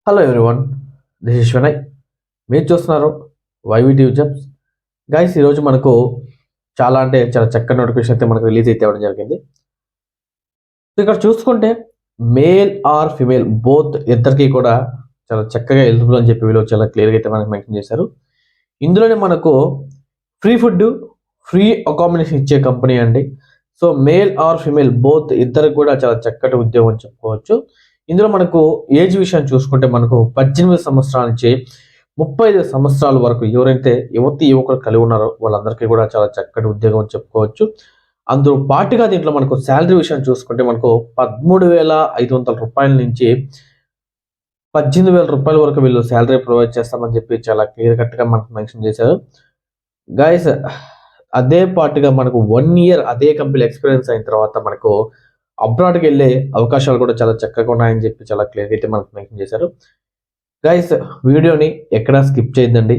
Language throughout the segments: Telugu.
Hello everyone, this is Vinay. మీరు చూస్తున్నారు వైవిటీ జాబ్స్. గైస్, ఈరోజు మనకు చాలా చక్కటి నోటిఫికేషన్ అయితే మనకు రిలీజ్ అయితే అవ్వడం జరిగింది. సో ఇక్కడ చూసుకుంటే మేల్ ఆర్ ఫిమేల్ బోత్ ఇద్దరికి కూడా చాలా చక్కగా ఎలిజిబుల్ అని చెప్పి వీళ్ళు చాలా క్లియర్గా అయితే మనకు మెన్షన్ చేశారు. ఇందులోనే మనకు ఫ్రీ ఫుడ్, ఫ్రీ అకామిడేషన్ ఇచ్చే కంపెనీ అండి. So male or female both ఇద్దరికి కూడా చాలా చక్కటి ఉద్యోగం చెప్పుకోవచ్చు. ఇందులో మనకు ఏజ్ విషయం చూసుకుంటే మనకు 18 సంవత్సరాల నుంచి 35 సంవత్సరాల వరకు ఎవరైతే యువకులు కలిగి ఉన్నారో వాళ్ళందరికీ కూడా చాలా చక్కటి ఉద్యోగం చెప్పుకోవచ్చు. అందులో పాటుగా దీంట్లో మనకు శాలరీ విషయం చూసుకుంటే మనకు 13,500 రూపాయల నుంచి 18,000 రూపాయల వరకు వీళ్ళు శాలరీ ప్రొవైడ్ చేస్తామని చెప్పి చాలా క్లియర్ కట్గా మనకు మెన్షన్ చేశారు. గైస్, అదే పాటుగా మనకు 1 ఇయర్ అదే కంపెనీ ఎక్స్పీరియన్స్ అయిన తర్వాత మనకు అబ్రాడ్కి వెళ్ళే అవకాశాలు కూడా చాలా చక్కగా ఉన్నాయని చెప్పి చాలా క్లియర్గా అయితే మనకు మెన్షన్ చేశారు. గైస్, వీడియోని ఎక్కడా స్కిప్ చేయొద్దండి,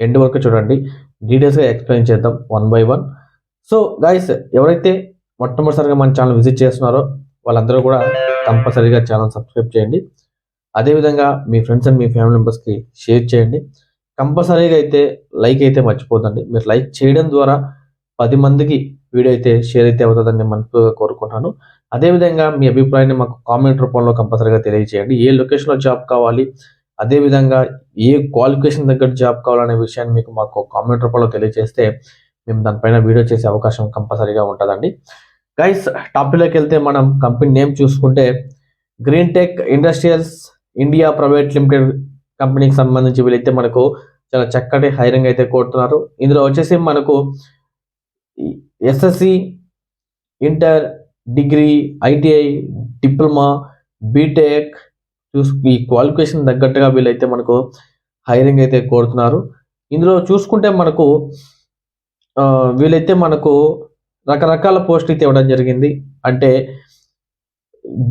ఎండ్ వరకు చూడండి. డీటెయిల్స్గా ఎక్స్ప్లెయిన్ చేద్దాం 1 by 1. సో గైస్, ఎవరైతే మొట్టమొదటిసారిగా మన ఛానల్ విజిట్ చేస్తున్నారో వాళ్ళందరూ కూడా కంపల్సరీగా ఛానల్ సబ్స్క్రైబ్ చేయండి. అదేవిధంగా మీ ఫ్రెండ్స్ అండ్ మీ ఫ్యామిలీ మెంబర్స్కి షేర్ చేయండి. కంపల్సరీగా అయితే లైక్ అయితే మర్చిపోదండి. మీరు లైక్ చేయడం ద్వారా 10 మందికి వీడియో అయితే షేర్ అయితే అవుతుందని నేను మనస్ఫూర్తిగా కోరుకుంటున్నాను. అదేవిధంగా మీ అభిప్రాయాన్ని మాకు కామెంట్ రూపంలో కంపల్సరీగా తెలియజేయండి. ఏ లొకేషన్లో జాబ్ కావాలి, అదేవిధంగా ఏ క్వాలిఫికేషన్ దగ్గర జాబ్ కావాలనే విషయాన్ని మీకు మాకు కామెంట్ రూపంలో తెలియజేస్తే మేము దానిపైన వీడియో చేసే అవకాశం కంపల్సరీగా ఉంటుందండి. గైస్, టాపిక్లోకి వెళ్తే మనం కంపెనీ నేమ్ చూసుకుంటే green tech industrials India private limited కంపెనీకి సంబంధించి వీళ్ళైతే మనకు చాలా చక్కటి హైరింగ్ అయితే కోరుతున్నారు. ఇందులో వచ్చేసి మనకు SSC, inter, degree, ITI, diploma, BTech ఈ క్వాలిఫికేషన్ తగ్గట్టుగా వీళ్ళైతే మనకు హైరింగ్ అయితే కోరుతున్నారు. ఇందులో చూసుకుంటే మనకు వీళ్ళైతే మనకు రకరకాల పోస్ట్ అయితే ఇవ్వడం జరిగింది. అంటే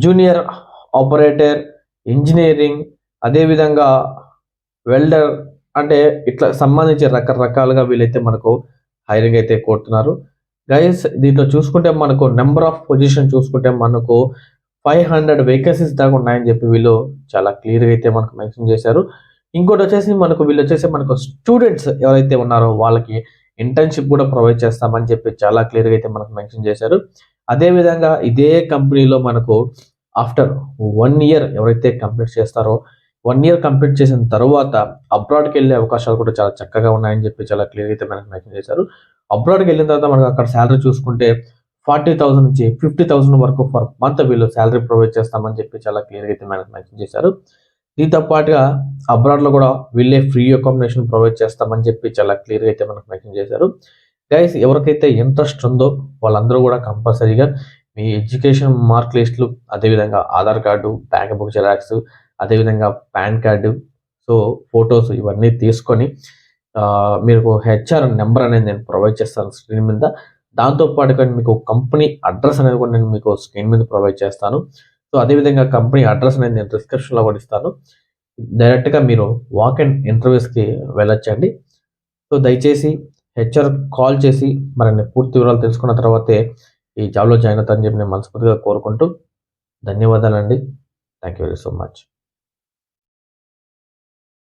జూనియర్ ఆపరేటర్, ఇంజనీరింగ్, అదేవిధంగా వెల్డర్, అంటే ఇట్లా సంబంధించి రకరకాలుగా వీళ్ళైతే మనకు హైరింగ్ అయితే కోరుతున్నారు. గైస్, దీంట్లో చూసుకుంటే మనకు నెంబర్ ఆఫ్ పొజిషన్ చూసుకుంటే మనకు 500 వేకెన్సీస్ దాకా ఉన్నాయని చెప్పి వీళ్ళు చాలా క్లియర్గా అయితే మనకు మెన్షన్ చేశారు. ఇంకోటి వచ్చేసి మనకు స్టూడెంట్స్ ఎవరైతే ఉన్నారో వాళ్ళకి ఇంటర్న్షిప్ కూడా ప్రొవైడ్ చేస్తామని చెప్పి చాలా క్లియర్గా అయితే మనకు మెన్షన్ చేశారు. అదేవిధంగా ఇదే కంపెనీలో మనకు ఆఫ్టర్ 1 ఇయర్ ఎవరైతే కంప్లీట్ చేస్తారో 1 ఇయర్ కంప్లీట్ చేసిన తర్వాత అబ్రాడ్కి వెళ్ళే అవకాశాలు కూడా చాలా చక్కగా ఉన్నాయని చెప్పి చాలా క్లియర్గా అయితే మనకు మెన్షన్ చేశారు. అబ్రాడ్కి వెళ్ళిన తర్వాత మనకు అక్కడ శాలరీ చూసుకుంటే 40,000 నుంచి 50,000 వరకు పర్ మంత్ వీళ్ళు శాలరీ ప్రొవైడ్ చేస్తామని చెప్పి చాలా క్లియర్గా అయితే మనకు మెన్షన్ చేశారు. దీంతో పాటుగా అబ్రాడ్లో కూడా వీళ్ళే ఫ్రీ అకామిడేషన్ ప్రొవైడ్ చేస్తామని చెప్పి చాలా క్లియర్గా అయితే మనకు మెన్షన్ చేశారు. గైస్, ఎవరికైతే ఇంట్రెస్ట్ ఉందో వాళ్ళందరూ కూడా కంపల్సరీగా మీ ఎడ్యుకేషన్ మార్క్ లిస్టులు, అదేవిధంగా Aadhaar card, bank book xerox, అదేవిధంగా పాన్ కార్డు, సో ఫొటోస్ ఇవన్నీ తీసుకొని మీకు హెచ్ఆర్ నెంబర్ అనేది నేను ప్రొవైడ్ చేస్తాను స్క్రీన్ మీద. దాంతోపాటుగా మీకు కంపెనీ అడ్రస్ అనేది కూడా నేను మీకు స్క్రీన్ మీద ప్రొవైడ్ చేస్తాను. సో అదేవిధంగా కంపెనీ అడ్రస్ అనేది నేను డిస్క్రిప్షన్లో కూడా ఇస్తాను. డైరెక్ట్గా మీరు వాక్ అండ్ ఇంటర్వ్యూస్కి వెళ్ళొచ్చండి. సో దయచేసి హెచ్ఆర్ కాల్ చేసి మరిన్ని పూర్తి వివరాలు తెలుసుకున్న తర్వాతే ఈ జాబ్లో జాయిన్ అవుతారని చెప్పి నేను మనస్ఫూర్తిగా కోరుకుంటూ ధన్యవాదాలండి. Thank you very so much.